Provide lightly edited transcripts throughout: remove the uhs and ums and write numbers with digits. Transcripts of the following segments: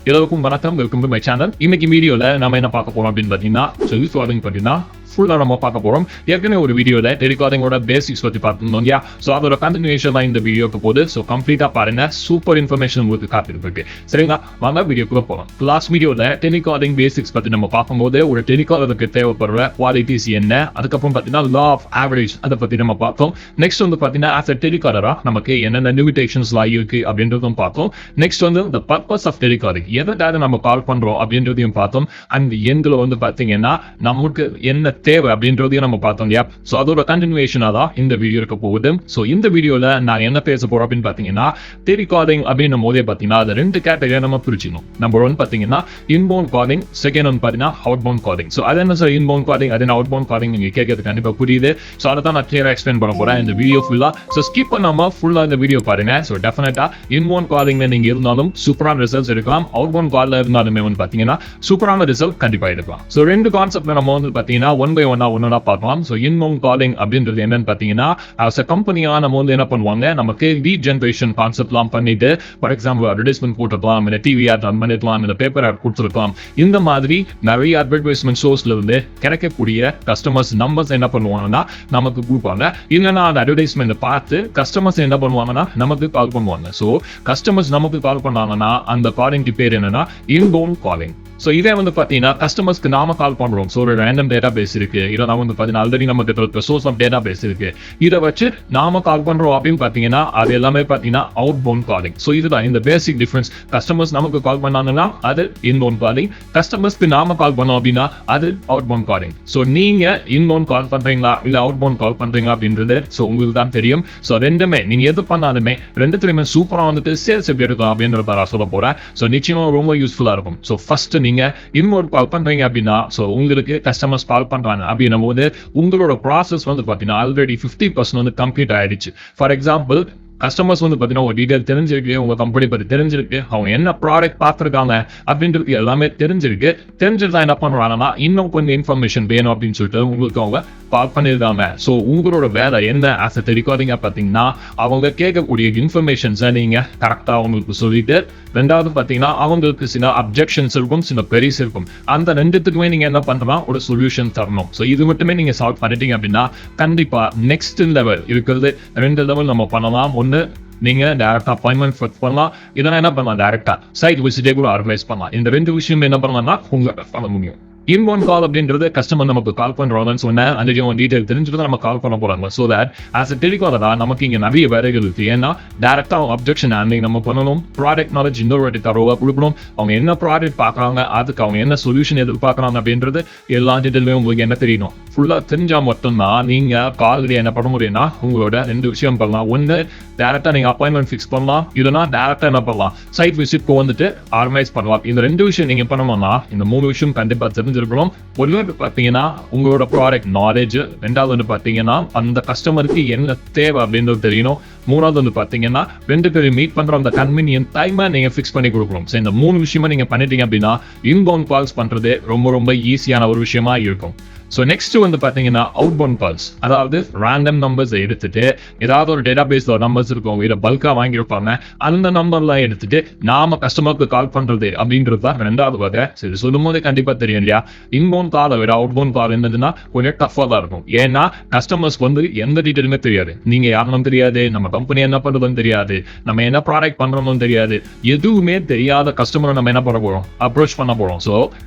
எல்லாருக்கும் வணக்கம், welcome to my channel. இன்னைக்கு வீடியோல நம்ம என்ன பார்க்க போறோம் அப்படின்னு பார்த்தீங்கன்னா, செல்ஃப் காலிங் பார்த்தீங்கன்னா ஃபுல்லாக நம்ம பார்க்க போகிறோம். ஏற்கனவே ஒரு வீடியோவில் டெலிகாலிங்கோட பேசிக்ஸ் பற்றி பார்த்துருந்தோம் இல்லையா? ஸோ அதோட கண்டினியூஷன் தான் இந்த வீடியோக்கு போகுது. ஸோ கம்ப்ளீட்டாக பாருங்க, சூப்பர் இன்ஃபர்மேஷன் உங்களுக்கு காத்திருக்கு. சரிங்களா, வாங்க வீடியோக்குள்ள போகலாம். லாஸ்ட் வீடியோவில் டெலிகாலிங் பேசிக்ஸ் பற்றி நம்ம பார்க்கும்போது ஒரு டெலிகாலருக்கு தேவைப்படுற குவாலிட்டிஸ் என்ன, அதுக்கப்புறம் பார்த்தீங்கன்னா லா ஆஃப் ஆவரேஜ் அதை பற்றி நம்ம பார்த்தோம். நெக்ஸ்ட் வந்து பார்த்தீங்கன்னா ஆஸ் அ டெலிகாலராக நமக்கு என்னென்ன லிமிடேஷன்ஸ்லாம் இருக்கு அப்படின்றதும் பார்த்தோம். நெக்ஸ்ட் வந்து இந்த பர்பஸ் ஆஃப் டெலிகாலிங் எதாவது நம்ம கால் பண்ணுறோம் அப்படின்றதையும் பார்த்தோம். அண்ட் எண்களை வந்து பார்த்தீங்கன்னா நமக்கு என்ன தேவை அப்படின்றதையும் நம்ம பார்த்தோம் இல்லையா? ஸோ அதோட கண்டினியூஷனாக தான் இந்த வீடியோ இருக்க போகுது. ஸோ இந்த வீடியோவில் நான் என்ன பேச போறோம் அப்படின்னு பார்த்தீங்கன்னா, டெலிகாலிங் அப்படின்னும் போதே பார்த்தீங்கன்னா அது ரெண்டு கேட்டகரியாக நம்ம பிரிச்சிடணும். நம்பர் ஒன் பார்த்தீங்கன்னா இன்பவுண்ட் காலிங், செகண்ட் வந்து பார்த்தீங்கன்னா அவுட்பவுண்ட் காலிங். ஸோ அது என்ன சார் இன்பவுண்ட் காலிங், அது என்ன அவுட்பவுண்ட் காலிங் நீங்கள் கேட்கறது கண்டிப்பாக புரியுது. ஸோ அதை தான் நான் கிளியராக எக்ஸ்பிளைன் பண்ண போகிறேன் இந்த வீடியோ ஃபுல்லாக. ஸோ ஸ்கிப் பண்ணாமல் ஃபுல்லாக இந்த வீடியோ பாருங்க. ஸோ டெஃபினட்டாக இன்பவுண்ட் காலிங்ல நீங்கள் இருந்தாலும் சூப்பரான ரிசல்ட்ஸ் எடுக்கலாம், அவுட்பவுண்ட் காலில் இருந்தாலுமே வந்து பார்த்தீங்கன்னா சூப்பரான ரிசல்ட் கண்டிப்பாக எடுக்கலாம். ஸோ ரெண்டு கான்செப்ட் நம்ம வந்து பார்த்தீங்கன்னா ஒன் பை ஒன்னா பார்க்கலாம். ஸோ இன்பவுண்ட் காலிங் அப்படின்றது என்னன்னு பார்த்தீங்கன்னா, as a கம்பெனியா நம்ம வந்து என்ன பண்ணுவாங்க, நமக்கு லீட் ஜென்ரேஷன் கான்செப்ட்லாம் பண்ணிட்டு, ஃபார் எக்ஸாம்பிள் அட்வர்டைஸ்மெண்ட் போட்டுருக்கலாம், இல்லை டிவி ஆட் ரன் பண்ணிருக்கலாம், இல்லை பேப்பர் ஆட் கொடுத்துருக்கலாம். இந்த மாதிரி நிறைய அட்வர்டைஸ்மெண்ட் சோர்ஸ்ல இருந்து கிடைக்கக்கூடிய கஸ்டமர்ஸ் நம்பர்ஸ் என்ன பண்ணுவாங்கன்னா நமக்கு கொடுப்பாங்க. இல்லைன்னா அந்த அட்வர்டைஸ்மெண்ட் பார்த்து கஸ்டமர்ஸ் என்ன பண்ணுவாங்கன்னா நமக்கு கால் பண்ணுவாங்க. ஸோ கஸ்டமர்ஸ் நமக்கு கால் பண்ணாங்கன்னா அந்த காலிங் பேர் என்னன்னா இன்பவுண்ட் காலிங். ஸோ இதே வந்து பார்த்தீங்கன்னா கஸ்டமர்ஸ்க்கு நாம கால் பண்ணுறோம். ஸோ ஒரு ரேண்டம் டேட்டா பேஸ் இருக்கு, இல்லை நம்ம வந்து பார்த்தீங்கன்னா ஆல்ரெடி நமக்கு சோர்ஸ் ஆஃப் டேட்டா பேஸ் இருக்கு, இதை வச்சு நாம கால் பண்ணுறோம் அப்படின்னு பார்த்தீங்கன்னா அது எல்லாமே பார்த்தீங்கன்னா அவுட் பவுண்ட் காலிங். ஸோ இதுதான் இந்த பேசிக் டிஃபரன்ஸ். கஸ்டமர்ஸ் நமக்கு கால் பண்ணாங்கன்னா அது இன்பவுண்ட் காலிங், கஸ்டமர்ஸ்க்கு நாம கால் பண்ணோம் அப்படின்னா அது அவுட் பவுண்ட் காலிங். ஸோ நீங்க இன்பவுண்ட் கால் பண்றீங்களா இல்லை அவுட் பவுண்ட் கால் பண்றீங்களா அப்படின்றது ஸோ உங்களுக்கு தான் தெரியும். ஸோ ரெண்டுமே நீங்க எது பண்ணாலுமே ரெண்டுத்துலையுமே சூப்பராக வந்துட்டு சேல்ஸ் எப்படி இருக்கும் அப்படின்றத நான் சொல்ல போறேன். ஸோ நிச்சயமா ரொம்ப யூஸ்ஃபுல்லா இருக்கும். ஸோ ஃபர்ஸ்ட் நீங்க இன்பவுண்ட் கால் பண்றீங்க அப்படின்னா, ஸோ உங்களுக்கு கஸ்டமர்ஸ் கால் பண்றாங்க அப்படின்னும் போது உங்களோட ப்ராசஸ் வந்து பார்த்தீங்கன்னா ஆல்ரெடி 50% வந்து கம்ப்ளீட் ஆயிடுச்சு. ஃபார் எக்ஸாம்பிள் கஸ்டமர்ஸ் வந்து பார்த்தீங்கன்னா ஒரு டீடைல் தெரிஞ்சிருக்கு, உங்க கம்பெனி பற்றி தெரிஞ்சிருக்கு, அவங்க என்ன ப்ராடக்ட் பார்த்துருக்காங்க அப்படின்றது எல்லாமே தெரிஞ்சிருக்கு. தெரிஞ்சிருந்தா என்ன பண்ணுறாங்கன்னா இன்னும் கொஞ்சம் இன்ஃபர்மேஷன் வேணும் அப்படின்னு சொல்லிட்டு உங்களுக்கு அவங்க கால் பண்ணியிருக்காங்க. ஸோ உங்களோட வேலை என்ன ஆஸ் அ டெலிகாலிங்கா பார்த்தீங்கன்னா, அவங்க கேட்கக்கூடிய இன்ஃபர்மேஷன்ஸை நீங்க கரெக்டாக அவங்களுக்கு சொல்லிட்டு, ரெண்டாவது பார்த்தீங்கன்னா அவங்களுக்கு சில அப்ஜெக்ஷன்ஸ் இருக்கும், சில பெரிஸ் இருக்கும். அந்த ரெண்டுத்துக்குமே நீங்க என்ன பண்றோம், ஒரு சொல்யூஷன் தரணும். ஸோ இது மட்டுமே நீங்க சால்வ் பண்ணிட்டீங்க அப்படின்னா கண்டிப்பா நெக்ஸ்ட் லெவல் இருக்கிறது ரெண்டு லெவல் நம்ம பண்ணலாம். ஒன்று நீங்க டைரக்டா அப்பாயின்மெண்ட் ஃபிக்ஸ் பண்ணலாம், இதெல்லாம் என்ன பண்ணலாம் டைரக்டா சைட் விசிட்டே கூட ஆர்கனைஸ் பண்ணலாம். இந்த ரெண்டு விஷயம் என்ன பண்ணலாம்னா உங்களால பண்ண முடியும். இன்பவுண்ட் கால் அப்படின்றது கஸ்டமர் நமக்கு கால் பண்றோம்னு சொன்னேன், அந்த டீடைல் தெரிஞ்சுட்டு நம்ம கால் பண்ண போறாங்க. ஸோ தட் ஆஸ் அ டெலிகாலரா நமக்கு இங்க நிறைய வேலைகள் இருக்கு. ஏன்னா டைரக்டா அப்ஜெக்ஷன் ஹேண்ட்லிங் நம்ம பண்ணணும், ப்ராடக்ட் நாலேஜ் இன்னொரு வாட்டி தரவா கொடுக்கணும், அவங்க என்ன ப்ராடக்ட் பார்க்கறாங்க, அதுக்கு அவங்க என்ன சொல்யூஷன் எதிர்பார்க்கறாங்க அப்படின்றது எல்லா டீடைலுமே உங்களுக்கு என்ன தெரியணும். ஃபுல்லா தெரிஞ்சா மட்டும்தான் நீங்க கால்ல என்ன பண்ண முடியும்னா உங்களோட ரெண்டு விஷயம் பண்ணலாம். ஒன்று டைரக்டா நீங்க அப்பாயின்மெண்ட் ஃபிக்ஸ் பண்ணலாம், இல்லைன்னா டைரக்டா என்ன பண்ணலாம் சைட் விசிட் வந்துட்டு ஆர்கனைஸ் பண்ணலாம். இந்த ரெண்டு விஷயம் நீங்க பண்ணணும்னா இந்த மூணு விஷயம் கண்டிப்பா தெரிஞ்சிருக்கணும். ஒன்று பார்த்தீங்கன்னா உங்களோட ப்ராடக்ட் நாலேஜ், ரெண்டாவது வந்து பார்த்தீங்கன்னா அந்த கஸ்டமருக்கு என்ன தேவை அப்படின்றது தெரியணும், மூணாவது வந்து பார்த்தீங்கன்னா ரெண்டு பேரும் மீட் பண்ற அந்த கன்வீனியன்ட் டைமை நீங்க ஃபிக்ஸ் பண்ணி கொடுக்கணும். ஸோ இந்த மூணு விஷயமா நீங்க பண்ணிட்டீங்க அப்படின்னா இன்பவுண்ட் கால்ஸ் பண்றது ரொம்ப ரொம்ப ஈஸியான ஒரு விஷயமா இருக்கும். ஸோ நெக்ஸ்ட் வந்து பார்த்தீங்கன்னா அவுட் பவுண்ட் கால்ஸ், அதாவது ரேண்டம் நம்பர்ஸ் எடுத்துட்டு ஏதாவது ஒரு டேட்டா பேஸ்ல நம்பர்ஸ் இருக்கும், இதை பல்கா வாங்கியிருப்பாங்க, அந்த நம்பர்லாம் எடுத்துட்டு நாம கஸ்டமருக்கு கால் பண்றது அப்படின்றது தான் ரெண்டாவது வகை. சரி, சொல்லும் போதே கண்டிப்பா தெரியும் இல்லையா, இன்பவுண்ட் காலை விட அவுட் பவுண்ட் கால் என்னதுன்னா கொஞ்சம் டஃபாக தான் இருக்கும். ஏன்னா கஸ்டமர்ஸ்க்கு வந்து எந்த டீட்டெயிலுமே தெரியாது, நீங்க யாருன்னு தெரியாது, நம்ம கம்பெனி என்ன பண்றதுன்னு தெரியாது, நம்ம என்ன ப்ராடக்ட் பண்றோம்னு தெரியாது, எதுவுமே தெரியாத கஸ்டமரை நம்ம என்ன பண்ண போறோம், அப்ரோச் பண்ண போறோம். ஸோ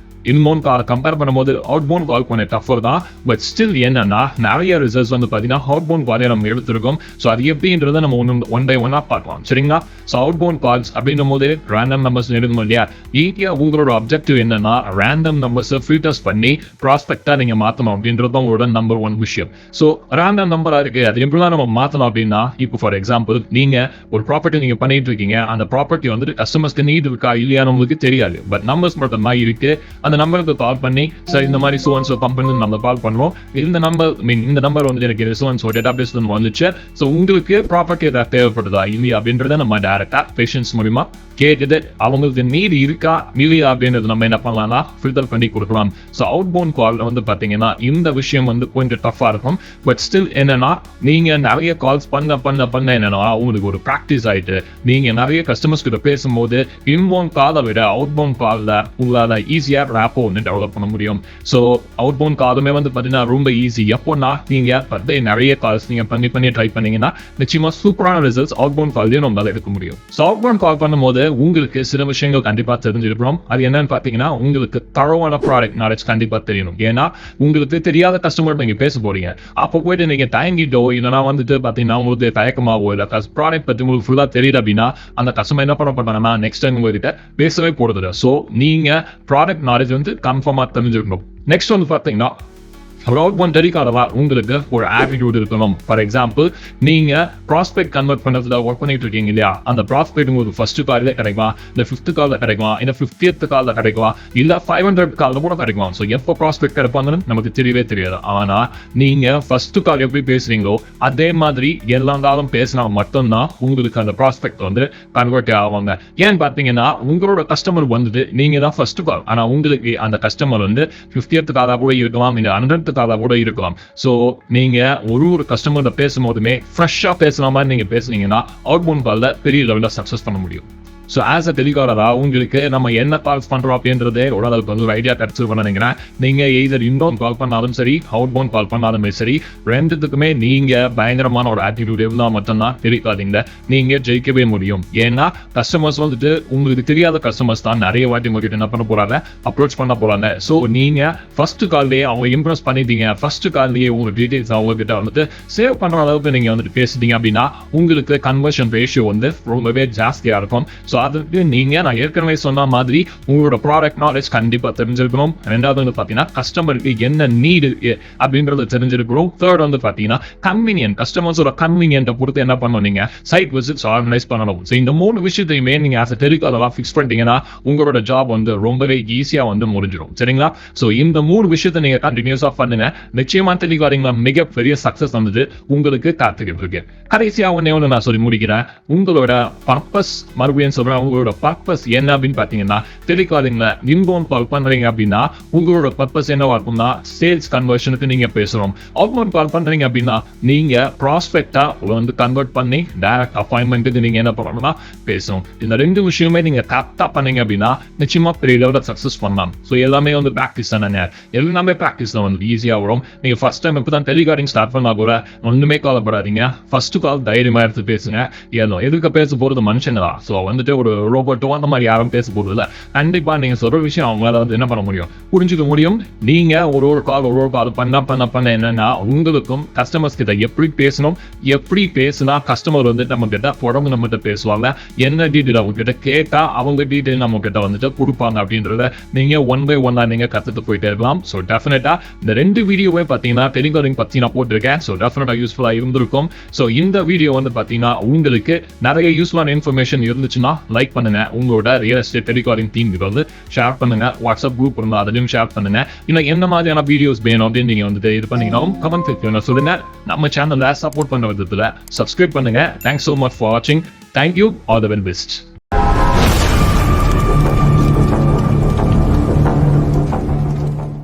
இன்பவுண்ட் கால் கம்பேர் பண்ணும்போது அவுட் பவுண்ட் கால் கொஞ்சம் டஃபர் தான். பட் ஸ்டில் என்னன்னா நிறைய ரிசல்ட்ஸ் வந்து பார்த்தீங்கன்னா அவுட் பவுண்ட் காலே நம்ம எடுத்திருக்கோம். ஸோ அது எப்படின்றத நம்ம ஒன் பை ஒன்னா பார்க்கலாம். சரிங்களா? ஸோ அவுட் பவுண்ட் கால்ஸ் அப்படின்னும் போது ரேண்டம் நம்பர்ஸ் எடுக்கணும் இல்லையா? ஈஸியா உங்களோட அப்ஜெக்டிவ் என்னன்னா ரேண்டம் நம்பர்ஸை ஃபில்டர்ஸ் பண்ணி ப்ராஸ்பெக்டா நீங்க மாற்றணும் அப்படின்றது தான் உங்களோட நம்பர் ஒன் விஷயம். ஸோ ரேண்டம் நம்பரா இருக்கு, அது எப்படிலாம் நம்ம மாற்றணும் அப்படின்னா, இப்போ ஃபார் எக்ஸாம்பிள் நீங்க ஒரு ப்ராப்பர்ட்டி நீங்க பண்ணிட்டு இருக்கீங்க, அந்த ப்ராப்பர்ட்டி வந்துட்டு கஸ்டமர்ஸ்க்கு நீட் இருக்கா இல்லையான்னு உங்களுக்கு தெரியாது, பட் நம்பர்ஸ் மட்டும் தான் இருக்கு. அந்த நம்பருக்கு கால் பண்ணி சார் இந்த மாதிரி சோன்ஸ் கம்பெனி நம்ம கால் பண்ணுவோம், இந்த நம்பர் வந்து எனக்கு சோன்ஸ் டேட்டா பேஸ் வந்துச்சு, ஸோ உங்களுக்கு ப்ராப்பர்ட்டி ஏதாவது தேவைப்படுதா இல்லையா அப்படின்றத நம்ம டைரக்டா பேஷன்ஸ் மூலியமா கேட்டுட்டு அவங்களுக்கு நீட் இருக்கா இல்லையா அப்படின்றது நம்ம என்ன பண்ணலாம்னா ஃபில்டர் பண்ணி கொடுக்கலாம். ஸோ அவுட் பவுண்ட் கால் வந்து பார்த்தீங்கன்னா இந்த விஷயம் வந்து கொஞ்சம் டஃப்பாக இருக்கும். பட் ஸ்டில் என்னன்னா நீங்கள் நிறைய கால்ஸ் பண்ண என்னன்னா உங்களுக்கு ஒரு ப்ராக்டிஸ் ஆகிட்டு நீங்கள் நிறைய கஸ்டமர்ஸ் கிட்ட பேசும்போது இன்பவுண்ட் காலை விட அவுட் பவுண்ட் காலில் உங்களால் ஈஸியாக ரேப்போ வந்து டெவலப் பண்ண முடியும். ஸோ அவுட் பவுண்ட் காலுமே வந்து பார்த்தீங்கன்னா ரொம்ப ஈஸி. எப்போனா நீங்கள் நிறைய கால்ஸ் நீங்கள் பண்ணி ட்ரை பண்ணீங்கன்னா நிச்சயமாக சூப்பரான ரிசல்ட்ஸ் அவுட் பவுண்ட் கால்லையும் நம்மளால எடுக்க முடியும். ஸோ அவுட் பவுண்ட் கால் பண்ணும்போது உங்களுக்கு சில விஷயங்கள் கண்டிப்பாக தெரிஞ்சிருக்கிறோம். அது என்னன்னு பார்த்தீங்கன்னா உங்களுக்கு தரவான ப்ராடக்ட் நாலேஜ் கண்டிப்பாக தெரியணும். ஏன்னா உங்களுக்கு தெரியாத கஸ்டமர் நீங்கள் பேச போறீங்க. அப்போ போயிட்டு நீங்கள் தயங்கிட்டோ இல்லைனா வந்துட்டு பார்த்தீங்கன்னா உங்களுக்கு தயக்கமாகவோ இல்லை ப்ராடக்ட் பற்றி உங்களுக்கு ஃபுல்லாக தெரியுது அப்படின்னா அந்த கஸ்டமர் என்ன பண்ணாங்கன்னா நெக்ஸ்ட் டைம் உங்ககிட்ட பேசவே போகிறது. ஸோ நீங்கள் ப்ராடக்ட் நாலேஜ் வந்து கன்ஃபார்மாக தெரிஞ்சிருக்கணும். நெக்ஸ்ட் வந்து பார்த்தீங்கன்னா அவுட் பவுண்ட் டெலிகாலரா உங்களுக்கு ஒரு ஆட்டிடியூட் இருக்கணும். ஃபார் எக்ஸாம்பிள் நீங்க ப்ராஸ்பெக்ட் கன்வெர்ட் பண்ணுறதுல ஒர்க் பண்ணிட்டு இருக்கீங்க இல்லையா, அந்த ப்ராஸ்பெக்ட் உங்களுக்கு ஃபர்ஸ்ட் காலில் கிடைக்குமா, இந்த 5th காலில் கிடைக்குமா, இந்த 50th காலில் கிடைக்குமா, இல்லை 500 காலில் கூட கிடைக்குமா. ஸோ எப்போ ப்ராஸ்பெக்ட் கிடைப்பாங்கன்னு நமக்கு தெரியவே தெரியாது. ஆனால் நீங்க ஃபர்ஸ்ட் கால் எப்படி பேசுறீங்களோ அதே மாதிரி எல்லா காலம் பேசினா மட்டும்தான் உங்களுக்கு அந்த ப்ராஸ்பெக்ட் வந்து கன்வெர்ட் ஆவாங்க. ஏன்னு பார்த்தீங்கன்னா உங்களோட கஸ்டமர் வந்துட்டு நீங்க தான் ஃபர்ஸ்ட் கால், ஆனால் உங்களுக்கு அந்த கஸ்டமர் வந்து 50th காலாக கூட இருக்கலாம், இந்த 100th கூட இருக்கலாம். சோ நீங்க ஒரு கஸ்டமர்கிட்ட பேசும்போதுமே ஃப்ரெஷ்ஷா பேசுற மாதிரி நீங்க பேசுனீங்கன்னா அவுட் பவுண்ட் கால்ல பெரிய லெவலில் சக்சஸ் பண்ண முடியும். ஸோ ஆஸ் அ டெலிகாலரா உங்களுக்கு நம்ம என்ன கால்ஸ் பண்ணுறோம் அப்படின்றதே ஓரளவுக்கு வந்து ஒரு ஐடியா கிடைச்சிருக்கோம்னு நினைக்கிறேன். நீங்கள் எய்தர் இன்பவுண்ட் கால் பண்ணாலும் சரி அவுட் பவுண்ட் கால் பண்ணாலுமே சரி ரெண்டுத்துக்குமே நீங்கள் பயங்கரமான ஒரு ஆட்டிடியூட் இருந்தால் மட்டும்தான் தெரிவிக்காதீங்க, நீங்கள் ஜெயிக்கவே முடியும். ஏன்னா கஸ்டமர்ஸ் வந்துட்டு உங்களுக்கு தெரியாத கஸ்டமர்ஸ் தான் நிறைய வாட்டி உங்ககிட்ட என்ன பண்ண போகிறாங்க, அப்ரோச் பண்ண போகிறாங்க. ஸோ நீங்கள் ஃபர்ஸ்ட் கால்லேயே அவங்க இம்ப்ரெஸ் பண்ணிட்டீங்க, ஃபர்ஸ்ட் கால்லேயே உங்கள் டீட்டெயில்ஸ் அவங்ககிட்ட வந்துட்டு சேவ் பண்ணுற அளவுக்கு நீங்கள் வந்துட்டு பேசுறீங்க அப்படின்னா உங்களுக்கு கன்வர்ஷன் ரேஷியோ வந்து ரொம்பவே ஜாஸ்தியாக இருக்கும். ஸோ அதுக்கு நீங்கள் நான் ஏற்கனவே சொன்ன மாதிரி உங்களோட ப்ராடக்ட் நாலேஜ் கண்டிப்பாக தெரிஞ்சிருக்கணும். ரெண்டாவது வந்து பார்த்தீங்கன்னா கஸ்டமருக்கு என்ன நீடு அப்படின்றத தெரிஞ்சிருக்கணும். தேர்ட் வந்து பார்த்தீங்கன்னா கன்வீனியன்ட், கஸ்டமர்ஸோட கன்வீனியன்ட்டை பொறுத்து என்ன பண்ணணும், நீங்கள் சைட் விசிட்ஸ் ஆர்கனைஸ் பண்ணணும். ஸோ இந்த 3 விஷயத்தையுமே நீங்கள் ஆஸ் அ டெலிகாலராக ஃபிக்ஸ் பண்ணிட்டீங்கன்னா உங்களோட ஜாப் வந்து ரொம்பவே ஈஸியாக வந்து முடிஞ்சிடும். சரிங்களா? ஸோ இந்த 3 விஷயத்தை நீங்கள் கண்டினியூஸாக பண்ணுங்க, நிச்சயமா டெலிகாலிங்ல மிகப்பெரிய சக்ஸஸ் வந்துட்டு உங்களுக்கு காத்துக்கிட்டு இருக்கு. கடைசியாக ஒன்று நான் சொல்லி முடிக்கிறேன். உங்களோட பர்பஸ், மறுபடியும் சொல்றேன், உங்களோட பர்பஸ் என்ன அப்படின்னு பார்த்தீங்கன்னா டெலிகாலிங்ல இன்பவுண்ட் கால் பண்றீங்க அப்படின்னா உங்களோட பர்பஸ் என்னவா இருக்கும்னா சேல்ஸ் கன்வர்ஷனுக்கு நீங்க பேசுறோம். அவுட்பவுண்ட் கால் பண்றீங்க அப்படின்னா நீங்க ப்ராஸ்பெக்டா வந்து கன்வெர்ட் பண்ணி டைரக்ட் அப்பாயின்மெண்ட்டுக்கு நீங்க என்ன பண்ணணும்னா பேசணும். இந்த 2 விஷயமே நீங்க கரெக்டா பண்ணீங்க அப்படின்னா நிச்சயமா பெரிய லெவலில் சக்சஸ் பண்ணலாம். ஸோ எல்லாமே வந்து ப்ராக்டிஸ் தானே, எல்லாமே ப்ராக்டிஸ்ல வந்து ஈஸியாக வரும். நீங்க ஃபர்ஸ்ட் டைம் இப்போ தான் டெலிகாலிங் ஸ்டார்ட் பண்ணா கூட ஒன்றுமே கவலைப்படாதீங்க. ஃபர்ஸ்ட் கால் தைரியமா எடுத்து பேசுங்க. ஏதோ எதுக்கு பேச போறது மனுஷங்க தான். ஸோ வந்துட்டு ஒரு ரோபோட்டோ அந்த மாதிரி யாரும் பேச போறது இல்லை. கண்டிப்பா நீங்க சொல்ற விஷயம் அவங்களால வந்து என்ன பண்ண முடியும், புரிஞ்சுக்க முடியும். நீங்க ஒரு கால் பண்ண என்னன்னா உங்களுக்கும் கஸ்டமர்ஸ் கிட்ட எப்படி பேசணும், எப்படி பேசினா கஸ்டமர் வந்து நம்ம கிட்ட உடம்பு நம்ம கிட்ட பேசுவாங்க, என்ன டீட்டெயில் அவங்க கிட்ட கேட்டா அவங்க டீட்டெயில் நம்ம கிட்ட வந்துட்டு கொடுப்பாங்க அப்படின்றத நீங்க 1 by 1 நீங்க கத்துட்டு போயிட்டே இருக்கலாம். ஸோ டெஃபினட்டா இந்த 2 வீடியோவே பார்த்தீங்கன்னா டெலிகாலிங் பத்தி நான் போட்டிருக்கேன். ஸோ டெஃபினட்டா யூஸ்ஃபுல்லா இருந்திருக்கும். ஸோ இந்த வீடியோ வந்து பார்த்தீங்கன்னா உங்களுக்கு நிறைய யூஸ்ஃபுல்லான இன்ஃபர்மேஷன் இருந்துச்சுன்னா லைக் பண்ணுங்க, உங்களோட ரியல் எஸ்டேட் டெலிகாலிங் டீம் வந்து ஷேர் பண்ணுங்க, வாட்ஸ்அப் குரூப் இருந்தால் அதையும் ஷேர் பண்ணுங்க. இன்னும் என்ன மாதிரியான வீடியோஸ் வேணும் அப்படின்னு நீங்க வந்துட்டு இது பண்ணீங்கன்னா கமெண்ட் செக்ஷன்ல சொல்லுங்க. நம்ம சேனலை சப்போர்ட் பண்ண விதத்துல சப்ஸ்கிரைப் பண்ணுங்க. Thanks so much for watching. Thank you. All the very best.